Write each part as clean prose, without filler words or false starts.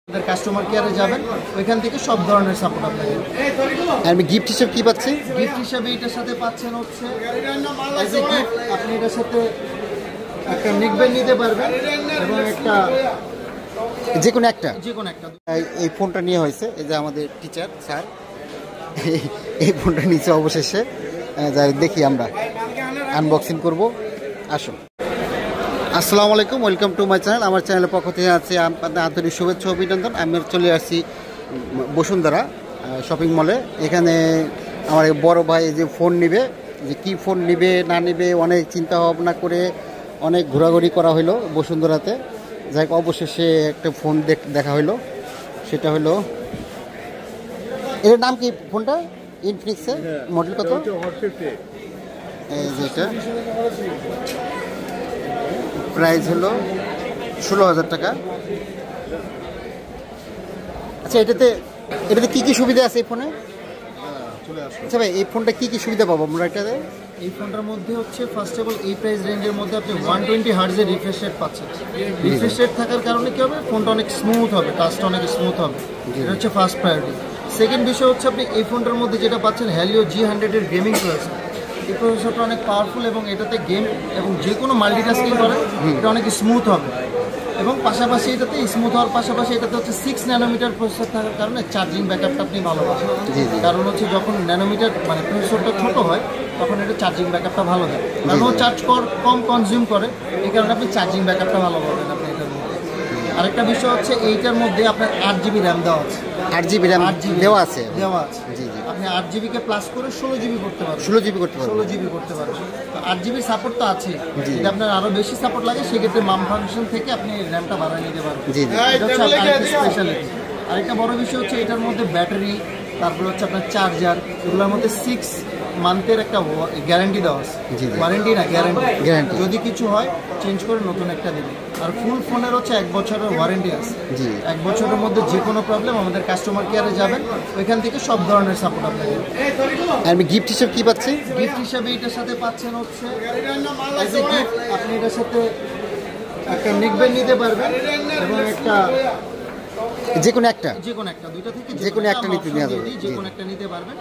Customer কেয়ারে যাবেন, ওইখান থেকে সব ধরনের সাপোর্ট আপনাকে। আমি গিফট হিসেবে কি পাচ্ছি? গিফট হিসেবে এটার সাথে পাচ্ছেন হচ্ছে অ্যাজ এ গিফট আপনি এটার সাথে একটা নেকব্যান্ড নিতে পারবেন এবং একটা যে কোনো একটা এই ফোনটা নিয়ে হয়েছে। এই যে আমাদের টিচার স্যার এই ফোনটা নিচে অবশেষে যাই দেখি আমরা আনবক্সিং করব। আসুন। আসসালামু আলাইকুম, ওয়েলকাম টু মাই চ্যানেল। আমার চ্যানেলের পক্ষ থেকে আছে আপনাদের আন্তরিক শুভেচ্ছা অভিনন্দন। আমি চলে আসছি বসুন্ধরা শপিং মলে। এখানে আমার বড় ভাই যে ফোন নেবে, যে কি ফোন নেবে না নেবে অনেক চিন্তা ভাবনা করে অনেক ঘোরাঘুরি করা হলো বসুন্ধরাতে। যাই হোক অবশেষে একটা ফোন দেখা হলো, সেটা হলো এর নাম কি ফোনটা? ইনফিনিক্সের মডেল কত? এই যেটা প্রাইস হলো 16,000 টাকা। আচ্ছা, এটাতে কি কি সুবিধা আছে এই ফোনে? আচ্ছা ভাই, এই ফোনটা কি কি সুবিধা পাবো আমরা এটাতে? এই ফোনটার মধ্যে হচ্ছে ফার্স্ট অফ অল এই প্রাইস রেঞ্জের মধ্যে আপনি 120 হার্টজের রিফ্রেশ রেট পাচ্ছেন। রিফ্রেশ রেট থাকার কারণে কি হবে, ফোনটা অনেক স্মুথ হবে, টাচটা অনেক স্মুথ হবে। এটা হচ্ছে ফার্স্ট প্রায়োরিটি। সেকেন্ড বিষয় হচ্ছে আপনি এই ফোনটার মধ্যে যেটা পাচ্ছেন হ্যালিও G100 এর গেমিং প্রসেসর। এই প্রসেসরটা অনেক পাওয়ারফুল এবং এটাতে গেম এবং যে কোনো মাল্টিটাস্কিং করে এটা অনেক স্মুথ হবে। এবং পাশাপাশি এটাতে স্মুথ হওয়ার পাশাপাশি এটাতে হচ্ছে 6 ন্যানোমিটার প্রসেসর থাকার কারণে চার্জিং ব্যাকআপটা আপনি ভালো পাবেন। কারণ হচ্ছে যখন ন্যানোমিটার মানে প্রসেসরটা ছোটো হয় তখন এটা চার্জিং ব্যাকআপটা ভালো হয়, কারণ ও চার্জ কম কনজিউম করে, এই কারণে আপনি চার্জিং ব্যাকআপটা ভালো পাবেন আপনি এটার মধ্যে। আরেকটা বিষয় হচ্ছে এইটার মধ্যে আপনার 8GB র্যাম দেওয়া আছে। 8GB র্যাম দেওয়া আছে। জি জি, আপনি 8GBকে প্লাস করে 16GB করতে পারবেন। 16GB করতে পারবেন। 16GB করতে পারবেন। তো 8GB সাপোর্ট তো আছে, যদি আপনার আরও বেশি সাপোর্ট লাগে সেক্ষেত্রে মাম ফাংশন থেকে আপনি র্যামটা বাড়িয়ে নিতে পারবেন। এটা হচ্ছে আরেকটা স্পেশালিটি। আরেকটা বড় বিষয় হচ্ছে এটার মধ্যে ব্যাটারি, তারপরে হচ্ছে আপনার চার্জার, এগুলোর মধ্যে 6 মান্থের একটা গ্যারান্টি দেওয়া আছে। ওয়ারেন্টি না, গ্যারান্টি। যদি কিছু হয় চেঞ্জ করে নতুন একটা দেবে। আর ফুল ফোনের হচ্ছে 1 বছরের ওয়ারেন্টি আছে। 1 বছরের মধ্যে যে কোনো প্রবলেম আমাদের কাস্টমার কেয়ারে যাবেন, ওইখান থেকে সব ধরনের সাপোর্ট আপনাকে। আমি গিফট হিসেবে কি পাচ্ছি? গিফট হিসেবে এটার সাথে পাচ্ছেন হচ্ছে অ্যাজ এ গিফট আপনি এটার সাথে একটা নেকব্যান্ড নিতে পারবেন এবং একটা যে কোনো একটা দুইটা থেকে যে কোনো একটা নিতে যে কোনো একটা নিতে পারবেন।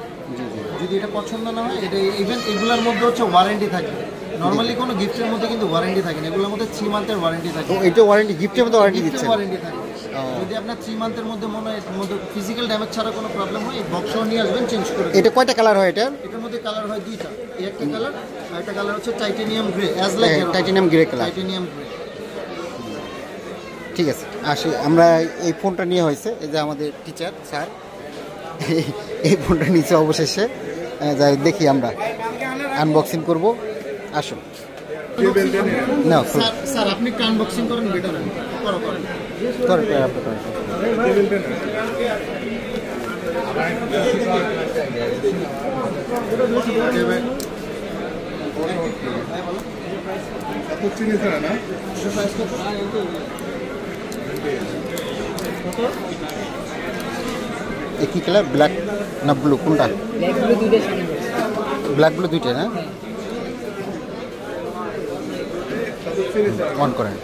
যদি এটা পছন্দ না হয়, এটা ইভেন এগুলোর মধ্যে হচ্ছে ওয়ারেন্টি থাকবে। নরমালি কোনো গিফটের মধ্যে কিন্তু ওয়ারেন্টি থাকে না, এগুলোর মধ্যে 3 মান্থের ওয়ারেন্টি থাকে। এটা ওয়ারেন্টি গিফটের মধ্যে ওয়ারেন্টি দিচ্ছে, ওয়ারেন্টি থাকে। যদি আপনার 3 মান্থের মধ্যে মনে হয় এর মধ্যে ফিজিক্যাল ড্যামেজ ছাড়া কোনো প্রবলেম হয়, এই বক্সও নিয়ে আসবেন, চেঞ্জ করে। এটা কয়টা কালার হয়? এটার মধ্যে কালার হয় 2টা। একটা কালার আর একটা কালার হচ্ছে titanium grey, as like titanium grey colour. Titanium grey. ঠিক আছে, আসি আমরা এই ফোনটা নিয়ে হয়েছে। এই যে আমাদের টিচার স্যার এই ফোনটা নিচে অবশেষে যাই দেখি আমরা আনবক্সিং করব। আসুন না স্যার, আপনি আনবক্সিং করেন, বেটার করেন। কি কালার? ব্ল্যাক না ব্লু? কোনটা? ব্ল্যাক ব্লু দুইটা না? অন করেন।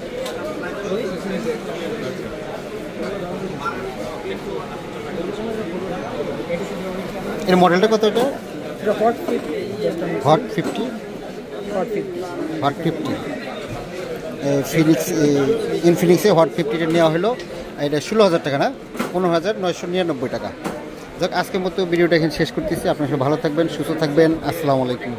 এর মডেলটা কত? এটা হট 50 ফিনিক্স ইনফিনিক্সে হট 50টা নেওয়া হলো। এটা 16,000 টাকা না, 15,999 টাকা। যাক, আজকের মতো ভিডিওটা এখানে শেষ করতেছি। আপনারা সবাই ভালো থাকবেন, সুস্থ থাকবেন। আসসালামু আলাইকুম।